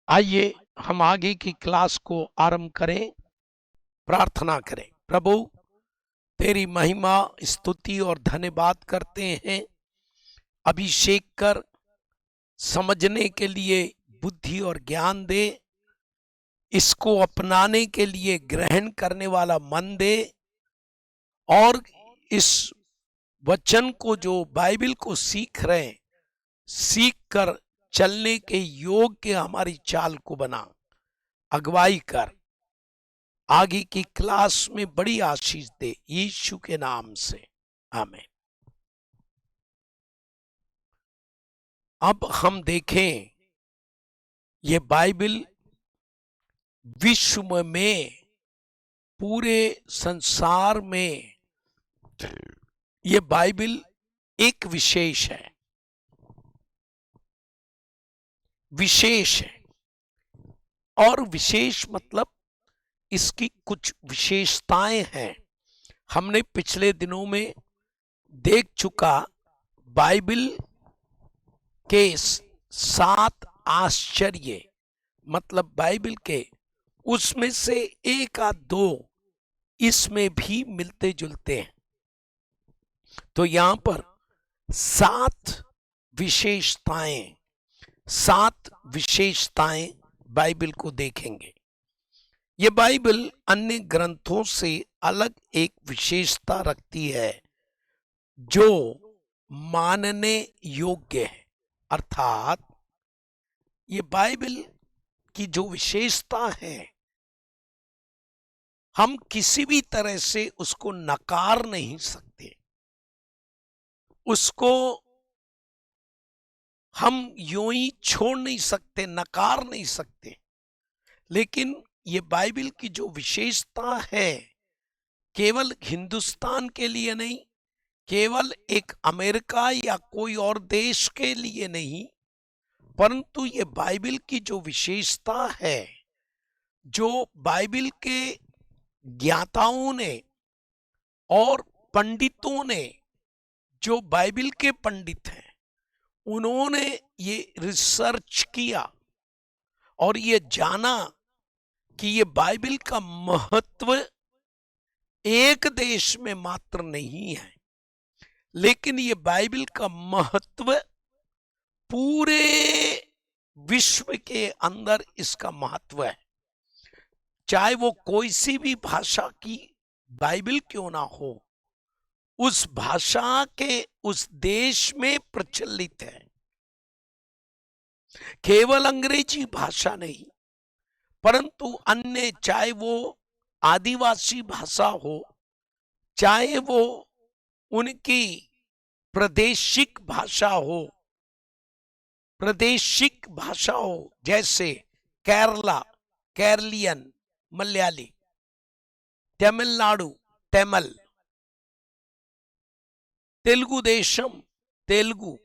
आइए हम आगे की क्लास को आरंभ करें। प्रार्थना करें। प्रभु, तेरी महिमा, स्तुति और धन्यवाद करते हैं। अभिषेक कर, समझने के लिए बुद्धि और ज्ञान दे, इसको अपनाने के लिए ग्रहण करने वाला मन दे, और इस वचन को जो बाइबल को सीख रहे हैं, सीख कर चलने के योग्य हमारी चाल को बना। अगुवाई कर, आगे की क्लास में बड़ी आशीष दे, यीशु के नाम से, आमीन। अब हम देखें, ये बाइबल विश्व में, पूरे संसार में ये बाइबल एक विशेष है, विशेष है। और विशेष मतलब इसकी कुछ विशेषताएं हैं। हमने पिछले दिनों में देख चुका बाइबल के 7 आश्चर्य, मतलब बाइबल के उसमें से एक या दो इसमें भी मिलते जुलते हैं। तो यहां पर 7 विशेषताएं बाइबल को देखेंगे। ये बाइबल अन्य ग्रंथों से अलग एक विशेषता रखती है जो मानने योग्य है। अर्थात ये बाइबल की जो विशेषता है, हम किसी भी तरह से उसको नकार नहीं सकते, उसको हम यूं ही छोड़ नहीं सकते, नकार नहीं सकते। लेकिन ये बाइबल की जो विशेषता है, केवल हिंदुस्तान के लिए नहीं, केवल एक अमेरिका या कोई और देश के लिए नहीं, परंतु ये बाइबल की जो विशेषता है, जो बाइबल के ज्ञाताओं ने और पंडितों ने, जो बाइबल के पंडित हैं, उन्होंने ये रिसर्च किया और ये जाना कि ये बाइबल का महत्व एक देश में मात्र नहीं है, लेकिन ये बाइबल का महत्व पूरे विश्व के अंदर इसका महत्व है। चाहे वो कोई सी भी भाषा की बाइबल क्यों ना हो, उस भाषा के उस देश में प्रचलित है। केवल अंग्रेजी भाषा नहीं, परंतु अन्य, चाहे वो आदिवासी भाषा हो, चाहे वो उनकी प्रादेशिक भाषा हो, जैसे केरला केरलियन, मलयाली, तमिलनाडु तमिल, तेलुगु देशम तेलुगु,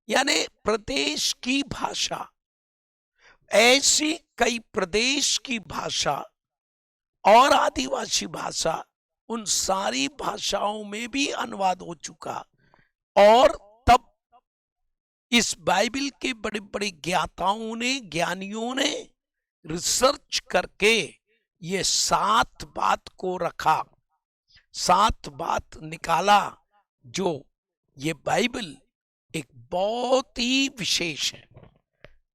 यानी प्रदेश की भाषा। ऐसी कई प्रदेश की भाषा और आदिवासी भाषा, उन सारी भाषाओं में भी अनुवाद हो चुका। और तब इस बाइबल के बड़े बड़े ज्ञाताओं ने, ज्ञानियों ने रिसर्च करके ये 7 बात को रखा, 7 बात निकाला, जो ये बाइबल एक बहुत ही विशेष है।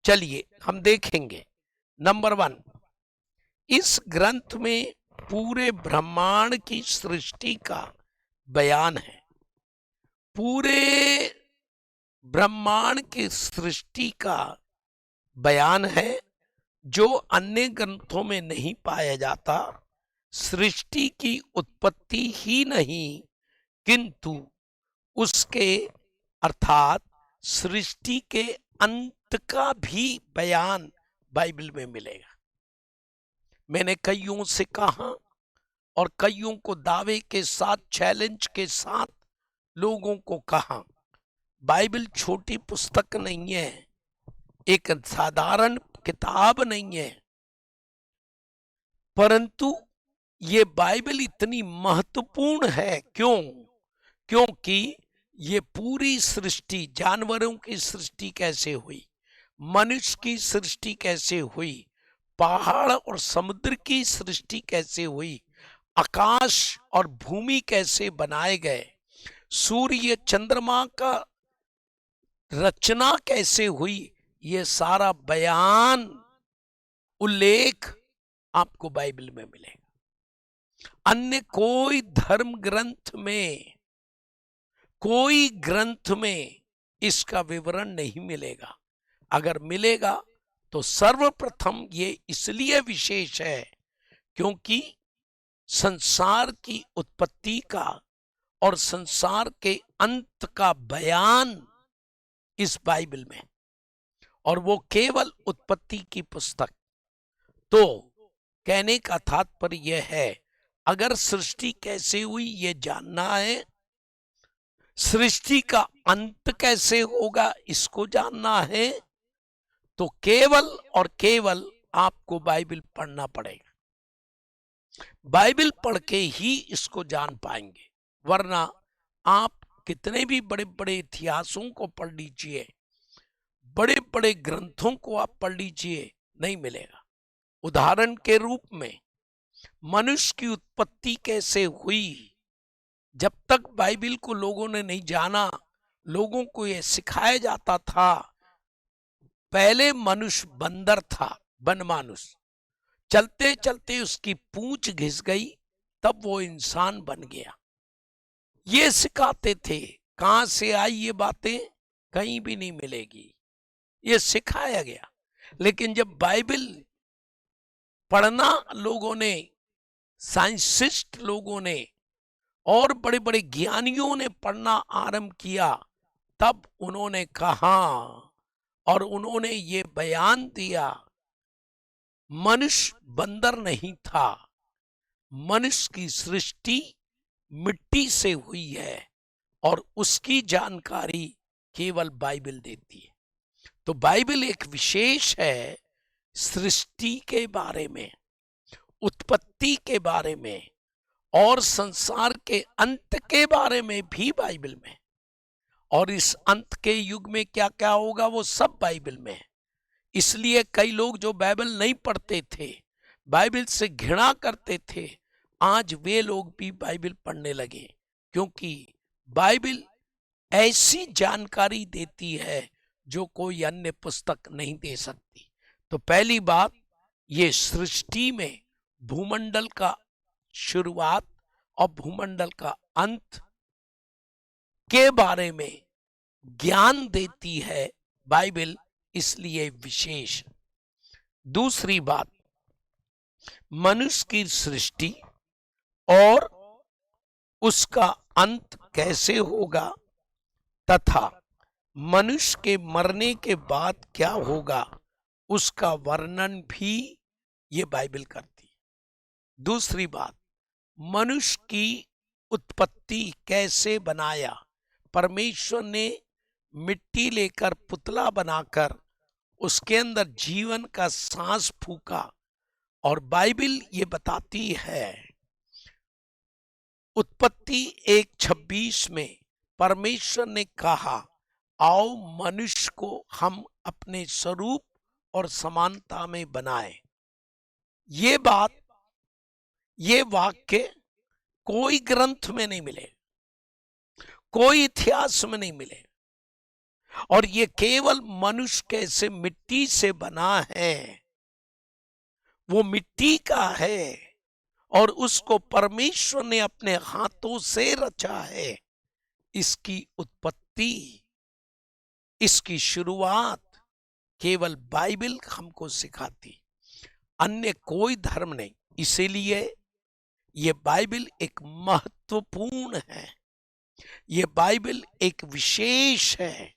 चलिए हम देखेंगे। नंबर 1, इस ग्रंथ में पूरे ब्रह्मांड की सृष्टि का बयान है। पूरे ब्रह्मांड की सृष्टि का बयान है, जो अन्य ग्रंथों में नहीं पाया जाता। सृष्टि की उत्पत्ति ही नहीं, किंतु उसके अर्थात सृष्टि के अंत का भी बयान बाइबल में मिलेगा। मैंने कईयों से कहा और कईयों को दावे के साथ, चैलेंज के साथ लोगों को कहा, बाइबल छोटी पुस्तक नहीं है, एक साधारण किताब नहीं है, परंतु ये बाइबल इतनी महत्वपूर्ण है। क्योंकि ये पूरी सृष्टि, जानवरों की सृष्टि कैसे हुई, मनुष्य की सृष्टि कैसे हुई, पहाड़ और समुद्र की सृष्टि कैसे हुई, आकाश और भूमि कैसे बनाए गए, सूर्य चंद्रमा का रचना कैसे हुई, ये सारा बयान, उल्लेख आपको बाइबल में मिलेगा। अन्य कोई धर्म ग्रंथ में, कोई ग्रंथ में इसका विवरण नहीं मिलेगा। अगर मिलेगा तो सर्वप्रथम ये इसलिए विशेष है क्योंकि संसार की उत्पत्ति का और संसार के अंत का बयान इस बाइबल में, और वो केवल उत्पत्ति की पुस्तक। तो कहने का तात्पर्य यह है, अगर सृष्टि कैसे हुई ये जानना है, सृष्टि का अंत कैसे होगा इसको जानना है, तो केवल और केवल आपको बाइबल पढ़ना पड़ेगा। बाइबल पढ़ के ही इसको जान पाएंगे, वरना आप कितने भी बड़े बड़े इतिहासों को पढ़ लीजिए, बड़े बड़े ग्रंथों को आप पढ़ लीजिए, नहीं मिलेगा। उदाहरण के रूप में मनुष्य की उत्पत्ति कैसे हुई, जब तक बाइबल को लोगों ने नहीं जाना, लोगों को यह सिखाया जाता था पहले मनुष्य बंदर था, बनमानुष, चलते चलते उसकी पूंछ घिस गई, तब वो इंसान बन गया। ये सिखाते थे। कहां से आई ये बातें, कहीं भी नहीं मिलेगी, ये सिखाया गया। लेकिन जब बाइबल पढ़ना लोगों ने, साइंटिस्ट लोगों ने और बड़े बड़े ज्ञानियों ने पढ़ना आरंभ किया, तब उन्होंने कहा और उन्होंने ये बयान दिया, मनुष्य बंदर नहीं था, मनुष्य की सृष्टि मिट्टी से हुई है और उसकी जानकारी केवल बाइबल देती है। तो बाइबल एक विशेष है, सृष्टि के बारे में, उत्पत्ति के बारे में और संसार के अंत के बारे में भी बाइबल में, और इस अंत के युग में क्या क्या होगा वो सब बाइबल में है। इसलिए कई लोग जो बाइबल नहीं पढ़ते थे, बाइबल से घृणा करते थे, आज वे लोग भी बाइबल पढ़ने लगे, क्योंकि बाइबल ऐसी जानकारी देती है जो कोई अन्य पुस्तक नहीं दे सकती। तो पहली बात, ये सृष्टि में भूमंडल का शुरुआत और भूमंडल का अंत के बारे में ज्ञान देती है बाइबल, इसलिए विशेष। दूसरी बात, मनुष्य की सृष्टि और उसका अंत कैसे होगा तथा मनुष्य के मरने के बाद क्या होगा, उसका वर्णन भी ये बाइबल करती है। दूसरी बात, मनुष्य की उत्पत्ति कैसे बनाया, परमेश्वर ने मिट्टी लेकर पुतला बनाकर उसके अंदर जीवन का सांस फूका, और बाइबल ये बताती है, उत्पत्ति 1:26 में परमेश्वर ने कहा, आओ मनुष्य को हम अपने स्वरूप और समानता में बनाए। ये बात, ये वाक्य कोई ग्रंथ में नहीं मिले, कोई इतिहास में नहीं मिले, और ये केवल मनुष्य कैसे मिट्टी से बना है, वो मिट्टी का है और उसको परमेश्वर ने अपने हाथों से रचा है। इसकी उत्पत्ति, इसकी शुरुआत केवल बाइबल हमको सिखाती, अन्य कोई धर्म नहीं। इसीलिए ये बाइबल एक महत्वपूर्ण है, ये बाइबल एक विशेष है,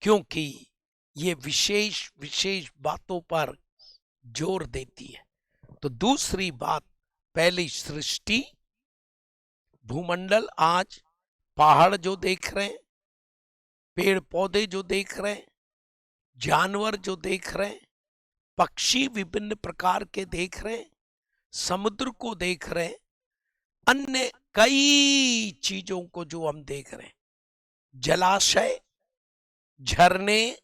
क्योंकि ये विशेष विशेष बातों पर जोर देती है। तो दूसरी बात, पहली सृष्टि, भूमंडल, आज पहाड़ जो देख रहे हैं, पेड़ पौधे जो देख रहे हैं, जानवर जो देख रहे हैं, पक्षी विभिन्न प्रकार के देख रहे हैं, समुद्र को देख रहे हैं, अन्य कई चीजों को जो हम देख रहे हैं, जलाशय, झरने,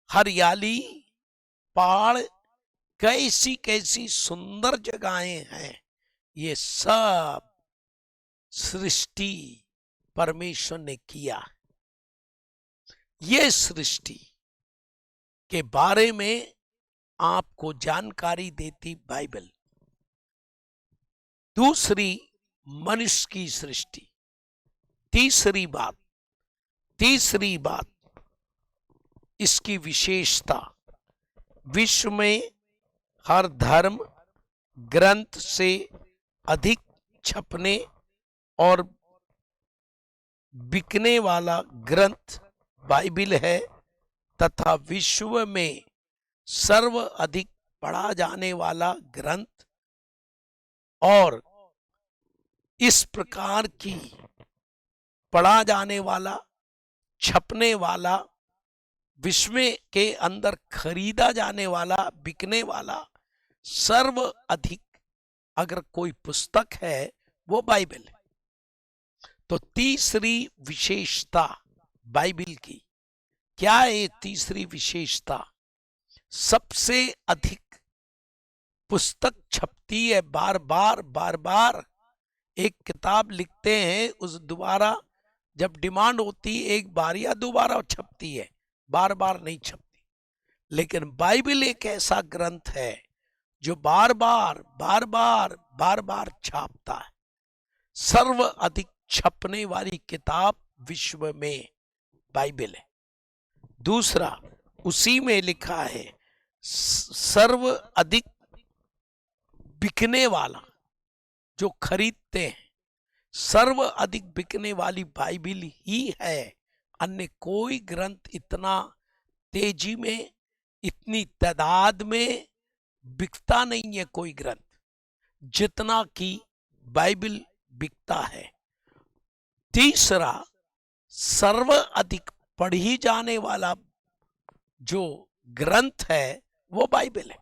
हरियाली, पहाड़, कैसी कैसी सुंदर जगहें हैं, ये सब सृष्टि परमेश्वर ने किया। ये सृष्टि के बारे में आपको जानकारी देती बाइबल। दूसरी, मनुष्य की सृष्टि। तीसरी बात इसकी विशेषता, विश्व में हर धर्म ग्रंथ से अधिक छपने और बिकने वाला ग्रंथ बाइबिल है, तथा विश्व में सर्व अधिक पढ़ा जाने वाला ग्रंथ और इस प्रकार की पढ़ा जाने वाला, छपने वाला, विश्व के अंदर खरीदा जाने वाला, बिकने वाला सर्व अधिक अगर कोई पुस्तक है वो बाइबल है। तो तीसरी विशेषता बाइबल की क्या है? तीसरी विशेषता, सबसे अधिक पुस्तक छपती है, बार बार एक किताब लिखते हैं, उस दोबारा जब डिमांड होती एक बार या दोबारा छपती है, बार बार नहीं छपती। लेकिन बाइबल एक ऐसा ग्रंथ है जो बार बार छापता है। सर्व अधिक छपने वाली किताब विश्व में बाइबल है। दूसरा, उसी में लिखा है सर्व अधिक बिकने वाला, जो खरीदते हैं, सर्व अधिक बिकने वाली बाइबल ही है। अन्य कोई ग्रंथ इतना तेजी में, इतनी तादाद में बिकता नहीं है कोई ग्रंथ जितना कि बाइबल बिकता है। तीसरा, सर्व अधिक पढ़ी जाने वाला जो ग्रंथ है वो बाइबल है।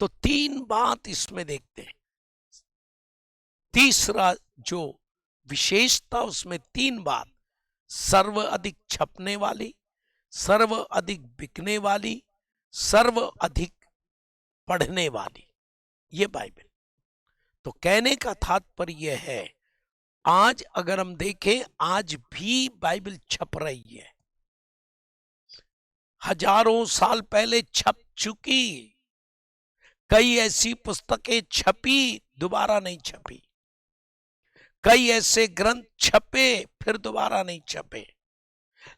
तो तीन बात इसमें देखते हैं। तीसरा जो विशेषता, उसमें तीन बात, सर्व अधिक छपने वाली, सर्व अधिक बिकने वाली, सर्व अधिक पढ़ने वाली, ये बाइबल। तो कहने का तात्पर्य है, आज अगर हम देखें, आज भी बाइबल छप रही है। हजारों साल पहले छप चुकी, कई ऐसी पुस्तकें छपी, दोबारा नहीं छपी। कई ऐसे ग्रंथ छपे, फिर दोबारा नहीं छपे।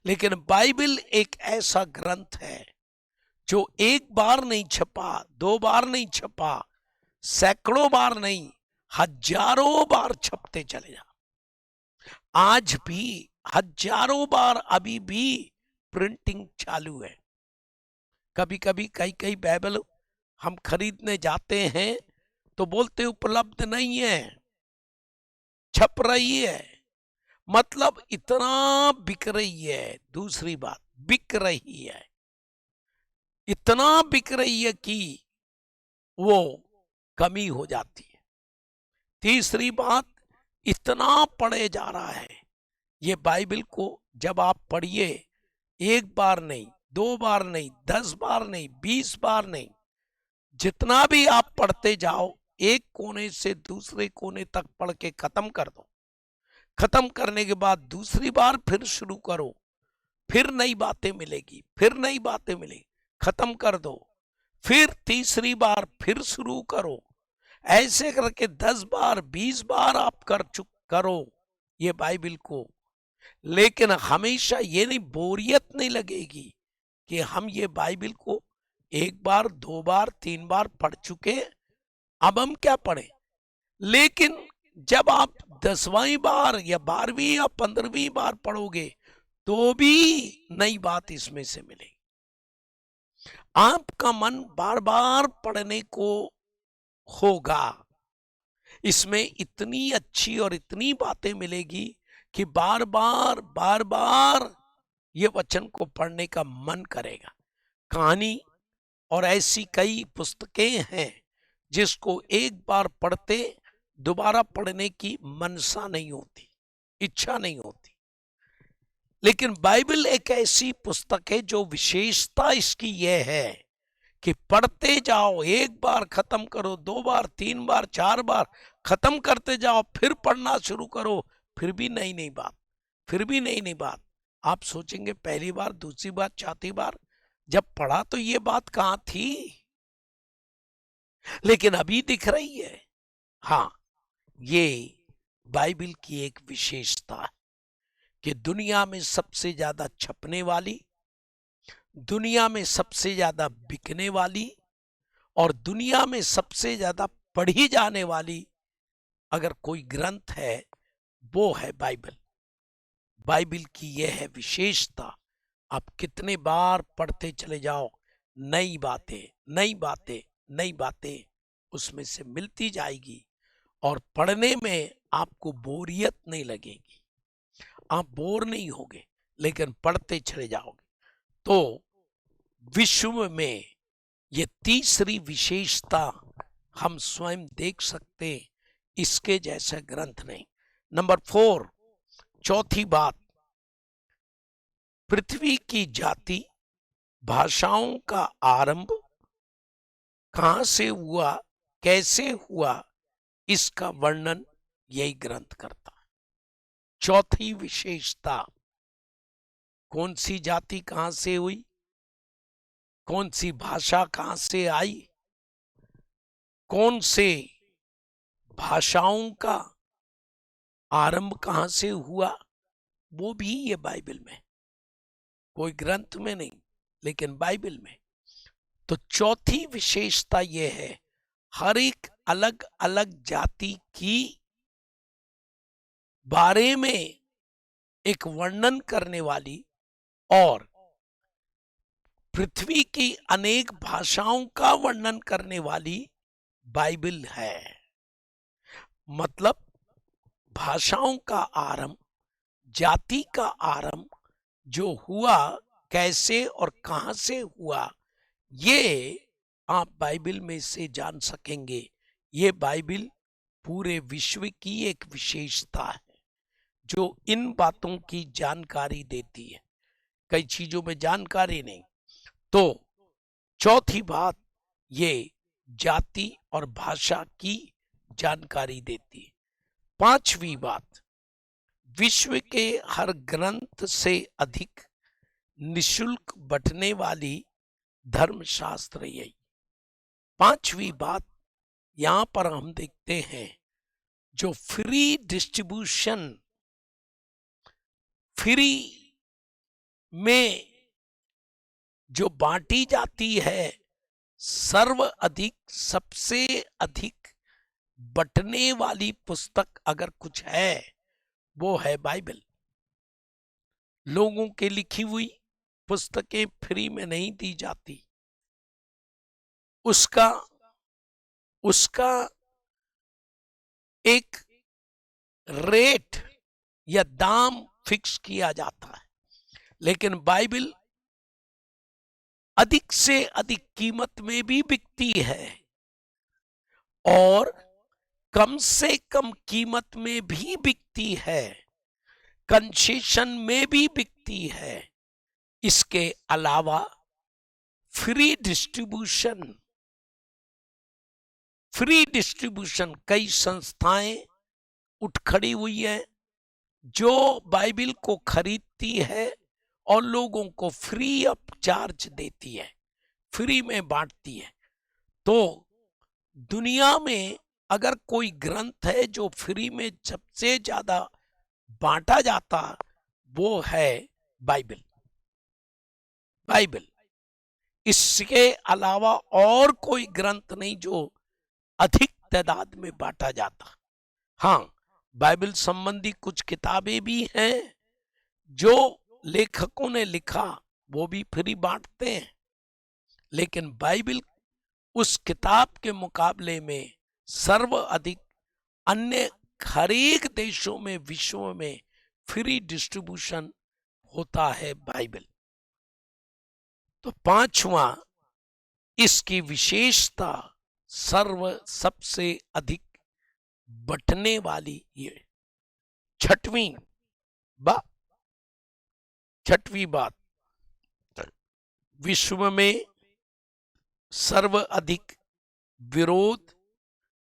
लेकिन बाइबल एक ऐसा ग्रंथ है जो एक बार नहीं छपा, दो बार नहीं छपा, सैकड़ों बार नहीं, हजारों बार छपते चले जा। आज भी हजारों बार अभी भी प्रिंटिंग चालू है। कभी कभी कई बाइबल हम खरीदने जाते हैं तो बोलते उपलब्ध नहीं है, छप रही है, मतलब इतना बिक रही है। दूसरी बात, बिक रही है, इतना बिक रही है कि वो कमी हो जाती है। तीसरी बात, इतना पढ़े जा रहा है। ये बाइबल को जब आप पढ़िए, एक बार नहीं, दो बार नहीं, 10 बार नहीं, 20 बार नहीं, जितना भी आप पढ़ते जाओ, एक कोने से दूसरे कोने तक पढ़ के खत्म कर दो। खत्म करने के बाद दूसरी बार फिर शुरू करो, फिर नई बातें मिलेगी, फिर नई बातें मिलेगी, खत्म कर दो, फिर तीसरी बार फिर शुरू करो। ऐसे करके 10 बार 20 बार आप करो ये बाइबल को। लेकिन हमेशा ये नहीं, बोरियत नहीं लगेगी कि हम ये बाइबल को एक बार, दो बार, तीन बार पढ़ चुके, अब हम क्या पढ़ें। लेकिन जब आप 10वां बार या 12वीं या 15वीं बार पढ़ोगे तो भी नई बात इसमें से मिलेगी। आपका मन बार बार पढ़ने को होगा। इसमें इतनी अच्छी और इतनी बातें मिलेगी कि बार बार ये वचन को पढ़ने का मन करेगा। कहानी और ऐसी कई पुस्तकें हैं जिसको एक बार पढ़ते दोबारा पढ़ने की मनसा नहीं होती, इच्छा नहीं होती। लेकिन बाइबल एक ऐसी पुस्तक है जो विशेषता इसकी यह है कि पढ़ते जाओ, एक बार खत्म करो, 2 बार, 3 बार, 4 बार खत्म करते जाओ, फिर पढ़ना शुरू करो, फिर भी नई नई बात, फिर भी नई नई बात। आप सोचेंगे पहली बार, दूसरी बार, चौथी बार जब पढ़ा तो ये बात कहां थी, लेकिन अभी दिख रही है। हाँ, ये बाइबल की एक विशेषता है कि दुनिया में सबसे ज्यादा छपने वाली, दुनिया में सबसे ज्यादा बिकने वाली और दुनिया में सबसे ज्यादा पढ़ी जाने वाली अगर कोई ग्रंथ है वो है बाइबल। बाइबल की यह है विशेषता, आप कितने बार पढ़ते चले जाओ, नई बातें, नई बातें, नई बातें उसमें से मिलती जाएगी और पढ़ने में आपको बोरियत नहीं लगेगी, आप बोर नहीं होगे, लेकिन पढ़ते चले जाओगे। तो विश्व में ये तीसरी विशेषता हम स्वयं देख सकते, इसके जैसा ग्रंथ नहीं। नंबर 4, चौथी बात, पृथ्वी की जाति भाषाओं का आरंभ कहां से हुआ, कैसे हुआ, इसका वर्णन यही ग्रंथ करता है। चौथी विशेषता, कौन सी जाति कहां से हुई, कौन सी भाषा कहां से आई, कौन से भाषाओं का आरंभ कहां से हुआ, वो भी ये बाइबल में, कोई ग्रंथ में नहीं लेकिन बाइबल में। तो चौथी विशेषता यह है, हर एक अलग अलग जाति की बारे में एक वर्णन करने वाली और पृथ्वी की अनेक भाषाओं का वर्णन करने वाली बाइबल है। मतलब भाषाओं का आरंभ, जाति का आरंभ जो हुआ, कैसे और कहां से हुआ, ये आप बाइबल में से जान सकेंगे। ये बाइबल पूरे विश्व की एक विशेषता है जो इन बातों की जानकारी देती है, कई चीजों में जानकारी नहीं। तो चौथी बात, ये जाति और भाषा की जानकारी देती है। पांचवी बात, विश्व के हर ग्रंथ से अधिक निशुल्क बंटने वाली धर्मशास्त्र यही। पांचवी बात यहां पर हम देखते हैं, जो फ्री डिस्ट्रीब्यूशन, फ्री में जो बांटी जाती है, सर्व अधिक, सबसे अधिक बंटने वाली पुस्तक अगर कुछ है वो है बाइबल। लोगों के लिखी हुई पुस्तकें फ्री में नहीं दी जाती, उसका उसका एक रेट या दाम फिक्स किया जाता है, लेकिन बाइबल अधिक से अधिक कीमत में भी बिकती है और कम से कम कीमत में भी बिकती है, कंसेशन में भी बिकती है। इसके अलावा फ्री डिस्ट्रीब्यूशन, फ्री डिस्ट्रीब्यूशन कई संस्थाएं उठ खड़ी हुई है जो बाइबल को खरीदती है और लोगों को फ्री ऑफ चार्ज देती है, फ्री में बांटती है। तो दुनिया में अगर कोई ग्रंथ है जो फ्री में सबसे ज्यादा बांटा जाता, वो है बाइबल। बाइबल, इसके अलावा और कोई ग्रंथ नहीं जो अधिक तादाद में बांटा जाता। हाँ, बाइबल संबंधी कुछ किताबें भी हैं जो लेखकों ने लिखा, वो भी फ्री बांटते हैं, लेकिन बाइबल उस किताब के मुकाबले में सर्व अधिक अन्य हर एक देशों में, विश्व में फ्री डिस्ट्रीब्यूशन होता है बाइबल। तो पांचवा, इसकी विशेषता, सर्व सबसे अधिक बंटने वाली ये। छठवीं, छठवीं बात, विश्व में सर्वाधिक विरोध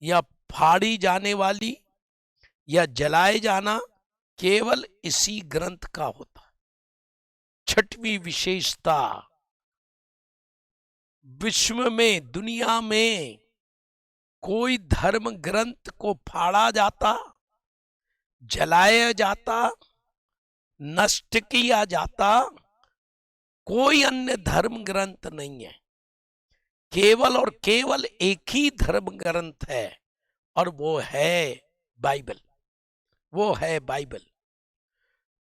या फाड़ी जाने वाली या जलाए जाना केवल इसी ग्रंथ का होता है। छठवीं विशेषता, विश्व में, दुनिया में कोई धर्म ग्रंथ को फाड़ा जाता, जलाया जाता, नष्ट किया जाता कोई अन्य धर्म ग्रंथ नहीं है। केवल और केवल एक ही धर्म ग्रंथ है और वो है बाइबल। वो है बाइबल,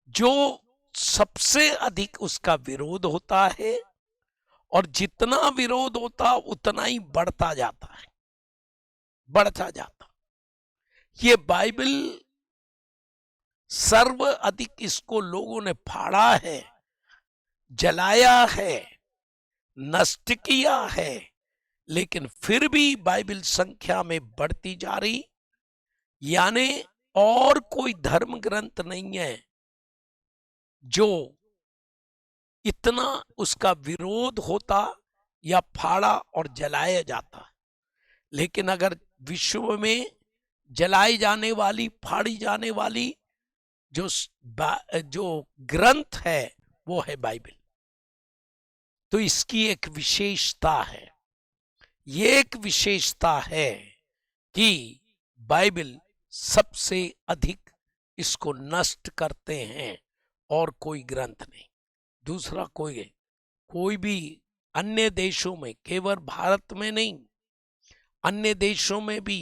जो सबसे अधिक उसका विरोध होता है, और जितना विरोध होता उतना ही बढ़ता जाता है, बढ़ता जाता। ये बाइबल सर्व अधिक, इसको लोगों ने फाड़ा है, जलाया है, नष्ट किया है, लेकिन फिर भी बाइबल संख्या में बढ़ती जा रही। यानी और कोई धर्म ग्रंथ नहीं है जो इतना उसका विरोध होता या फाड़ा और जलाया जाता। लेकिन अगर विश्व में जलाई जाने वाली, फाड़ी जाने वाली जो ग्रंथ है वो है बाइबल। तो इसकी एक विशेषता है, ये एक विशेषता है कि बाइबल सबसे अधिक इसको नष्ट करते हैं और कोई ग्रंथ नहीं। दूसरा कोई भी अन्य देशों में, केवल भारत में नहीं, अन्य देशों में भी,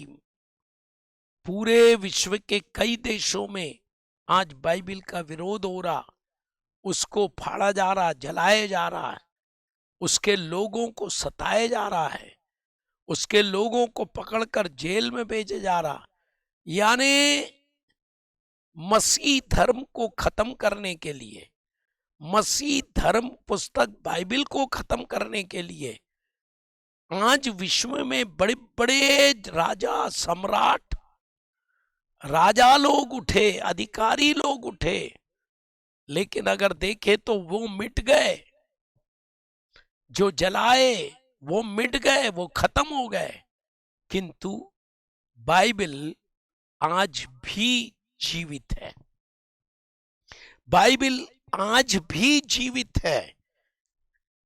पूरे विश्व के कई देशों में आज बाइबल का विरोध हो रहा, उसको फाड़ा जा रहा, जलाया जा रहा है, उसके लोगों को सताया जा रहा है, उसके लोगों को पकड़कर जेल में भेजा जा रहा। यानी मसीह धर्म को खत्म करने के लिए, मसीह धर्म पुस्तक बाइबल को खत्म करने के लिए आज विश्व में बड़े बड़े राजा, सम्राट, राजा लोग उठे, अधिकारी लोग उठे, लेकिन अगर देखे तो वो मिट गए। जो जलाए वो मिट गए, वो खत्म हो गए। किंतु बाइबल आज भी जीवित है। बाइबल आज भी जीवित है।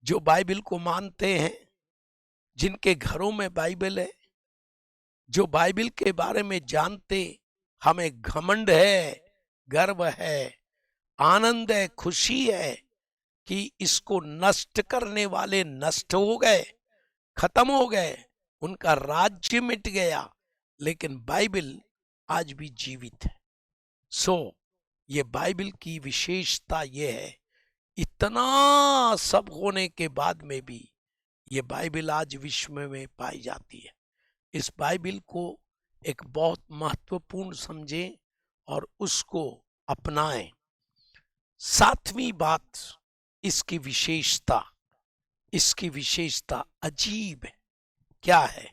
जो बाइबल को मानते हैं, जिनके घरों में बाइबल है, जो बाइबल के बारे में जानते, हमें घमंड है, गर्व है, आनंद है, खुशी है कि इसको नष्ट करने वाले नष्ट हो गए, खत्म हो गए, उनका राज्य मिट गया, लेकिन बाइबल आज भी जीवित है। ये बाइबल की विशेषता ये है, इतना सब होने के बाद में भी ये बाइबल आज विश्व में पाई जाती है। इस बाइबल को एक बहुत महत्वपूर्ण समझें और उसको अपनाएं। सातवीं बात, इसकी विशेषता अजीब है। क्या है?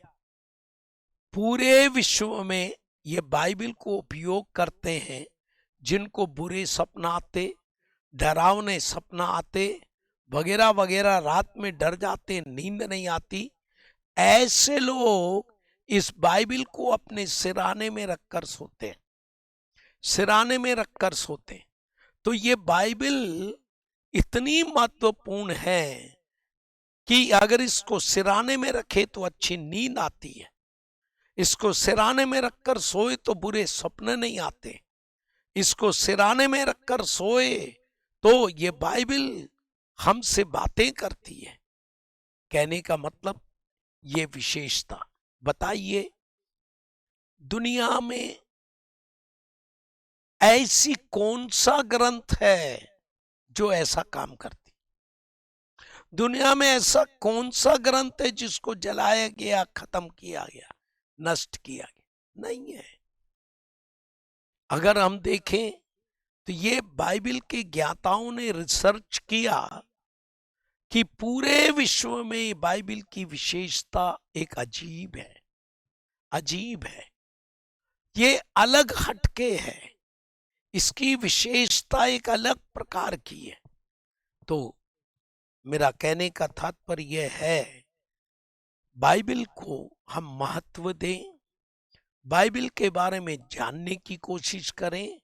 पूरे विश्व में ये बाइबल को उपयोग करते हैं जिनको बुरे सपना आते, डरावने सपना आते, वगैरह वगैरह, रात में डर जाते, नींद नहीं आती, ऐसे लोग इस बाइबल को अपने सिराने में रखकर सोते हैं, सिराने में रखकर सोते। तो ये बाइबल इतनी महत्वपूर्ण है कि अगर इसको सिराने में रखे तो अच्छी नींद आती है, इसको सिराने में रखकर सोए तो बुरे सपने नहीं आते, इसको सिराने में रखकर सोए तो ये बाइबल हमसे बातें करती है। कहने का मतलब ये विशेषता। बताइए, दुनिया में ऐसी कौन सा ग्रंथ है जो ऐसा काम करती? दुनिया में ऐसा कौन सा ग्रंथ है जिसको जलाया गया, खत्म किया गया, नष्ट किया गया? नहीं है। अगर हम देखें तो ये बाइबल के ज्ञाताओं ने रिसर्च किया कि पूरे विश्व में बाइबल की विशेषता एक अजीब है, अजीब है। ये अलग हटके है, इसकी विशेषता एक अलग प्रकार की है। तो मेरा कहने का तात्पर्य यह है, बाइबल को हम महत्व दें, बाइबल के बारे में जानने की कोशिश करें,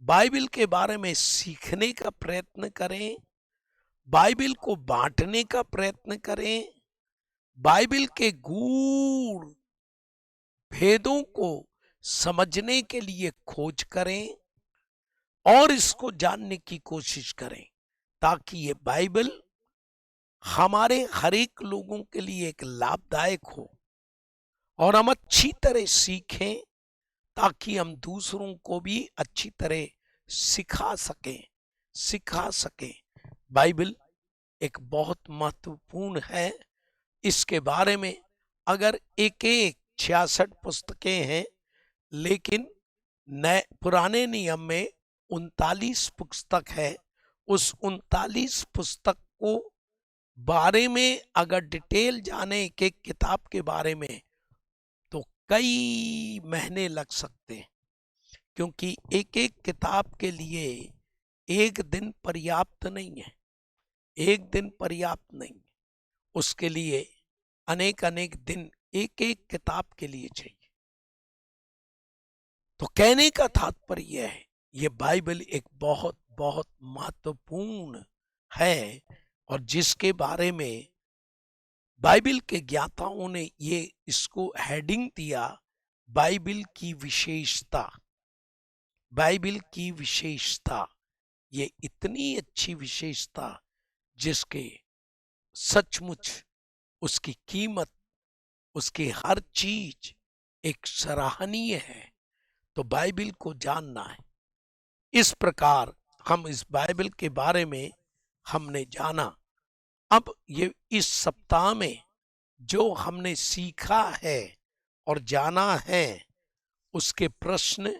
बाइबल के बारे में सीखने का प्रयत्न करें, बाइबल को बांटने का प्रयत्न करें, बाइबल के गूढ़ भेदों को समझने के लिए खोज करें और इसको जानने की कोशिश करें, ताकि ये बाइबल हमारे हर एक लोगों के लिए एक लाभदायक हो और हम अच्छी तरह सीखें, ताकि हम दूसरों को भी अच्छी तरह सिखा सकें। बाइबल एक बहुत महत्वपूर्ण है। इसके बारे में अगर एक 66 पुस्तकें हैं, लेकिन नए पुराने नियम में 39 पुस्तक है। उस 39 पुस्तक को बारे में अगर डिटेल जाने के किताब के बारे में, तो कई महीने लग सकते हैं, क्योंकि एक एक किताब के लिए एक दिन पर्याप्त नहीं है। एक दिन पर्याप्त नहीं, उसके लिए अनेक अनेक दिन एक एक किताब के लिए चाहिए। तो कहने का तात्पर्य यह है, ये बाइबल एक बहुत बहुत महत्वपूर्ण है, और जिसके बारे में बाइबल के ज्ञाताओं ने ये इसको हेडिंग दिया, बाइबल की विशेषता। बाइबल की विशेषता, ये इतनी अच्छी विशेषता जिसके सचमुच उसकी कीमत, उसकी हर चीज एक सराहनीय है। तो बाइबल को जानना है। इस प्रकार हम इस बाइबल के बारे में हमने जाना। अब ये इस सप्ताह में जो हमने सीखा है और जाना है, उसके प्रश्न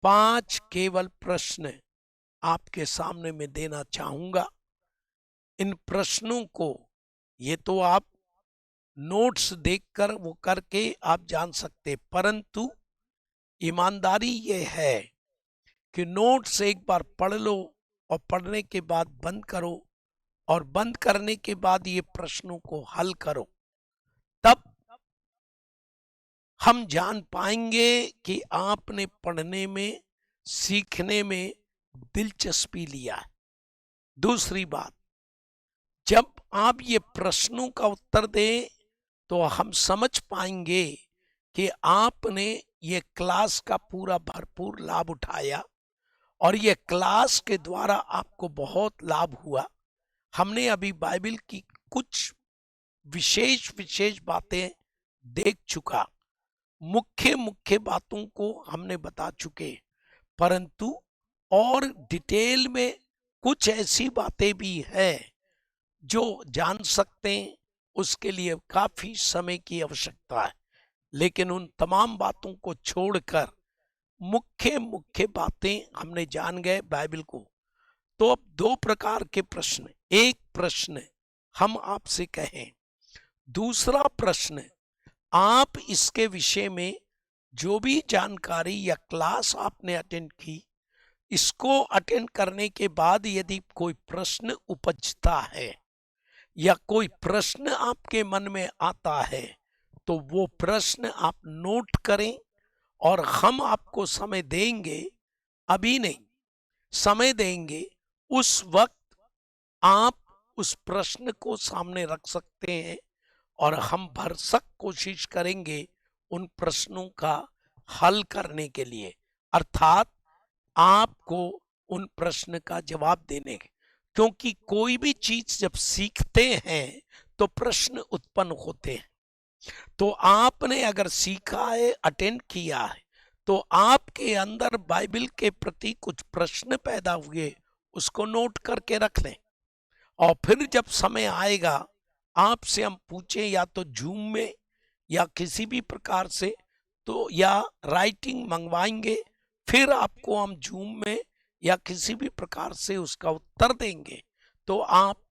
5 केवल प्रश्न आपके सामने में देना चाहूंगा। इन प्रश्नों को ये तो आप नोट्स देखकर वो करके आप जान सकते, परंतु ईमानदारी ये है कि नोट्स एक बार पढ़ लो और पढ़ने के बाद बंद करो, और बंद करने के बाद ये प्रश्नों को हल करो। तब हम जान पाएंगे कि आपने पढ़ने में, सीखने में दिलचस्पी लिया है। दूसरी बात, जब आप ये प्रश्नों का उत्तर दें तो हम समझ पाएंगे कि आपने ये क्लास का पूरा भरपूर लाभ उठाया और ये क्लास के द्वारा आपको बहुत लाभ हुआ। हमने अभी बाइबल की कुछ विशेष बातें देख चुका, मुख्य मुख्य बातों को हमने बता चुके, परंतु और डिटेल में कुछ ऐसी बातें भी हैं जो जान सकते हैं, उसके लिए काफी समय की आवश्यकता है। लेकिन उन तमाम बातों को छोड़कर मुख्य मुख्य बातें हमने जान गए बाइबल को। तो अब 2 प्रकार के प्रश्न, एक प्रश्न हम आपसे कहें, दूसरा प्रश्न आप इसके विषय में जो भी जानकारी या क्लास आपने अटेंड की, इसको अटेंड करने के बाद यदि कोई प्रश्न उपजता है या कोई प्रश्न आपके मन में आता है, तो वो प्रश्न आप नोट करें और हम आपको समय देंगे, अभी नहीं, समय देंगे। उस वक्त आप उस प्रश्न को सामने रख सकते हैं और हम भरसक कोशिश करेंगे उन प्रश्नों का हल करने के लिए, अर्थात आपको उन प्रश्न का जवाब देने के। क्योंकि कोई भी चीज जब सीखते हैं तो प्रश्न उत्पन्न होते हैं। तो आपने अगर सीखा है, अटेंड किया है, तो आपके अंदर बाइबल के प्रति कुछ प्रश्न पैदा हुए, उसको नोट करके रख लें, और फिर जब समय आएगा आपसे हम पूछें, या तो जूम में या किसी भी प्रकार से, तो या राइटिंग मंगवाएंगे, फिर आपको हम जूम में या किसी भी प्रकार से उसका उत्तर देंगे, तो आप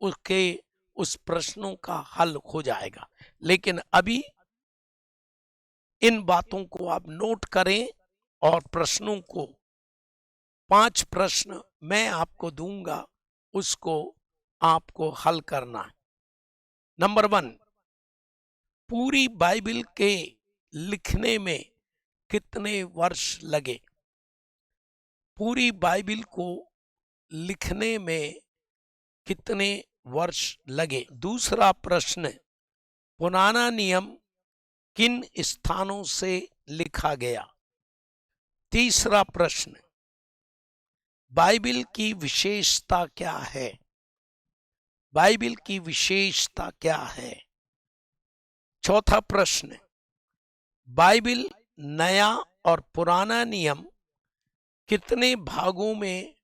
उसके उस प्रश्नों का हल हो जाएगा। लेकिन अभी इन बातों को आप नोट करें और प्रश्नों को, 5 प्रश्न मैं आपको दूंगा, उसको आपको हल करना है। नंबर 1, पूरी बाइबल के लिखने में कितने वर्ष लगे? पूरी बाइबल को लिखने में कितने वर्ष लगे? दूसरा प्रश्न, पुराना नियम किन स्थानों से लिखा गया? तीसरा प्रश्न, बाइबल की विशेषता क्या है? बाइबल की विशेषता क्या है? चौथा प्रश्न, बाइबल नया और पुराना नियम कितने भागों में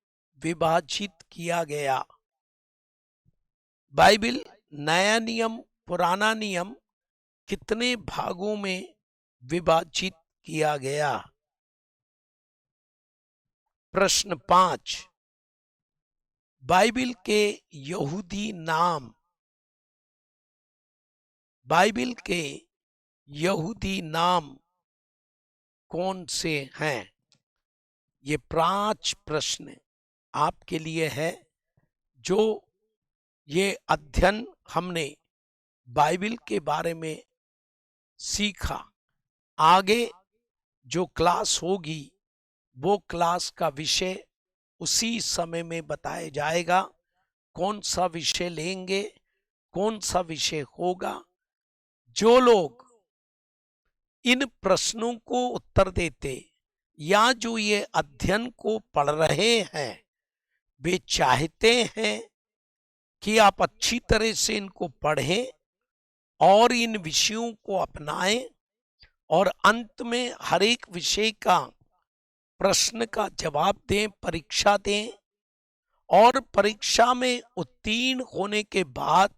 विभाजित किया गया? बाइबल नया नियम पुराना नियम कितने भागों में विभाजित किया गया? प्रश्न 5, बाइबल के यहूदी नाम, बाइबल के यहूदी नाम कौन से हैं? ये 5 प्रश्न आपके लिए है। जो ये अध्ययन हमने बाइबल के बारे में सीखा, आगे जो क्लास होगी वो क्लास का विषय उसी समय में बताया जाएगा। कौन सा विषय लेंगे, कौन सा विषय होगा। जो लोग इन प्रश्नों को उत्तर देते या जो ये अध्ययन को पढ़ रहे हैं, वे चाहते हैं कि आप अच्छी तरह से इनको पढ़ें और इन विषयों को अपनाएं और अंत में हर एक विषय का प्रश्न का जवाब दें, परीक्षा दें, और परीक्षा में उत्तीर्ण होने के बाद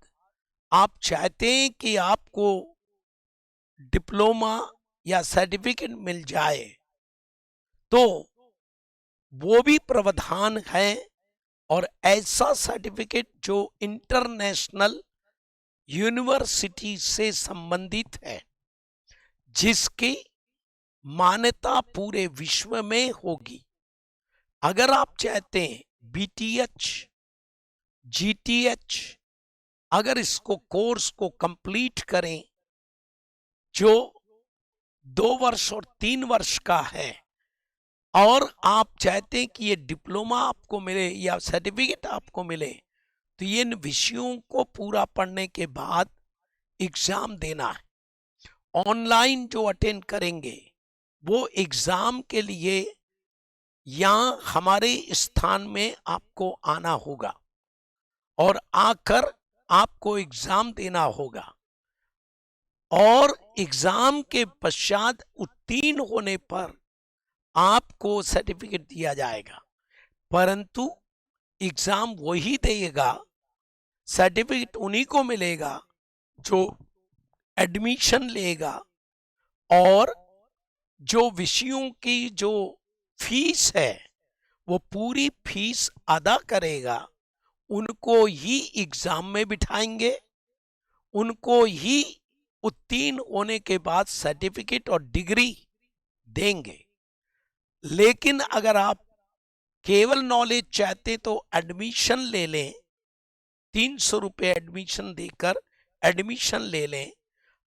आप चाहते हैं कि आपको डिप्लोमा या सर्टिफिकेट मिल जाए, तो वो भी प्रावधान है। और ऐसा सर्टिफिकेट जो इंटरनेशनल यूनिवर्सिटी से संबंधित है, जिसकी मान्यता पूरे विश्व में होगी। अगर आप चाहते हैं BTH, GTH, अगर इसको कोर्स को कंप्लीट करें जो 2 वर्ष और 3 वर्ष का है, और आप चाहते हैं कि ये डिप्लोमा आपको मिले या सर्टिफिकेट आपको मिले, तो ये इन विषयों को पूरा पढ़ने के बाद एग्जाम देना है। ऑनलाइन जो अटेंड करेंगे वो एग्जाम के लिए यहाँ हमारे स्थान में आपको आना होगा और आकर आपको एग्जाम देना होगा, और एग्जाम के पश्चात उत्तीर्ण होने पर आपको सर्टिफिकेट दिया जाएगा। परंतु एग्जाम वही देगा, सर्टिफिकेट उन्हीं को मिलेगा जो एडमिशन लेगा और जो विषयों की जो फीस है वो पूरी फीस अदा करेगा। उनको ही एग्जाम में बिठाएंगे, उनको ही उत्तीर्ण होने के बाद सर्टिफिकेट और डिग्री देंगे। लेकिन अगर आप केवल नॉलेज चाहते तो एडमिशन ले लें, 300 रुपये एडमिशन देकर एडमिशन ले लें,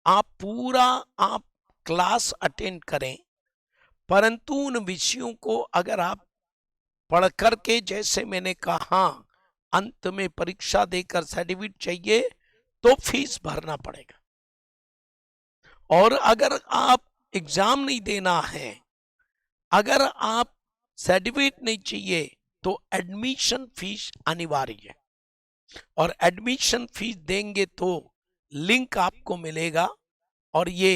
आप पूरा आप क्लास अटेंड करें। परंतु उन विषयों को अगर आप पढ़ करके, जैसे मैंने कहा, अंत में परीक्षा देकर सर्टिफिकेट चाहिए तो फीस भरना पड़ेगा। और अगर आप एग्जाम नहीं देना है, अगर आप सर्टिफिकेट नहीं चाहिए, तो एडमिशन फीस अनिवार्य है। और एडमिशन फीस देंगे तो लिंक आपको मिलेगा और ये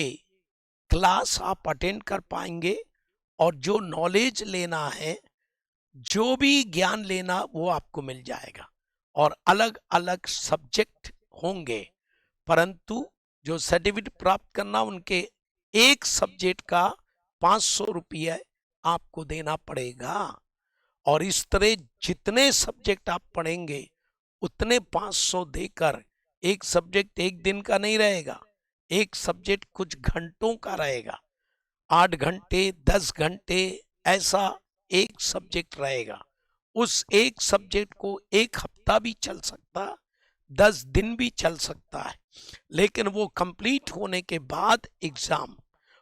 क्लास आप अटेंड कर पाएंगे, और जो नॉलेज लेना है, जो भी ज्ञान लेना, वो आपको मिल जाएगा। और अलग अलग सब्जेक्ट होंगे, परंतु जो सर्टिफिकेट प्राप्त करना, उनके एक सब्जेक्ट का 500 रुपये आपको देना पड़ेगा। और इस तरह जितने सब्जेक्ट आप पढ़ेंगे उतने 500 देकर, एक सब्जेक्ट एक दिन का नहीं रहेगा, एक सब्जेक्ट कुछ घंटों का रहेगा, 8 घंटे 10 घंटे ऐसा एक सब्जेक्ट रहेगा। उस एक सब्जेक्ट को एक हफ्ते हफ्ता भी चल सकता, 10 दिन भी चल सकता है, लेकिन वो कंप्लीट होने के बाद एग्जाम,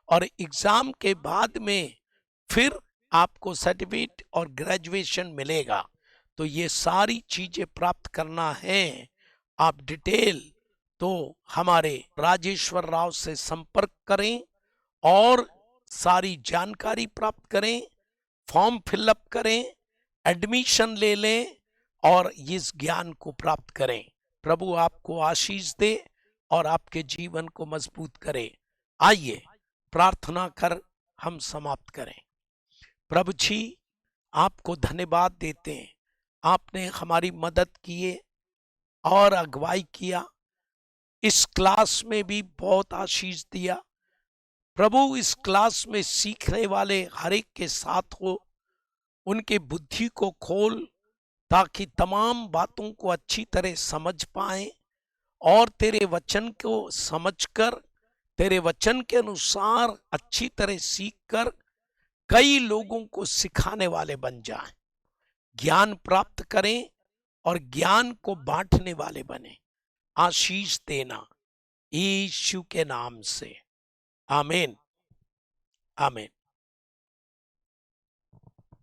और एग्जाम के बाद में फिर आपको सर्टिफिकेट और ग्रेजुएशन मिलेगा। तो ये सारी चीजें प्राप्त करना है आप डिटेल, तो हमारे राजेश्वर राव से संपर्क करें और सारी जानकारी प्राप्त करें, फॉर्म फिलअप करें, एडमिशन ले लें और इस ज्ञान को प्राप्त करें। प्रभु आपको आशीष दे और आपके जीवन को मजबूत करे। आइए प्रार्थना कर हम समाप्त करें। प्रभु जी, आपको धन्यवाद देते हैं, आपने हमारी मदद किए और अगुवाई किया, इस क्लास में भी बहुत आशीष दिया। प्रभु, इस क्लास में सीखने वाले हर एक के साथ हो, उनके बुद्धि को खोल ताकि तमाम बातों को अच्छी तरह समझ पाएं और तेरे वचन को समझकर तेरे वचन के अनुसार अच्छी तरह सीखकर कई लोगों को सिखाने वाले बन जाएं, ज्ञान प्राप्त करें और ज्ञान को बांटने वाले बने। आशीष देना यीशु के नाम से, आमीन, आमीन।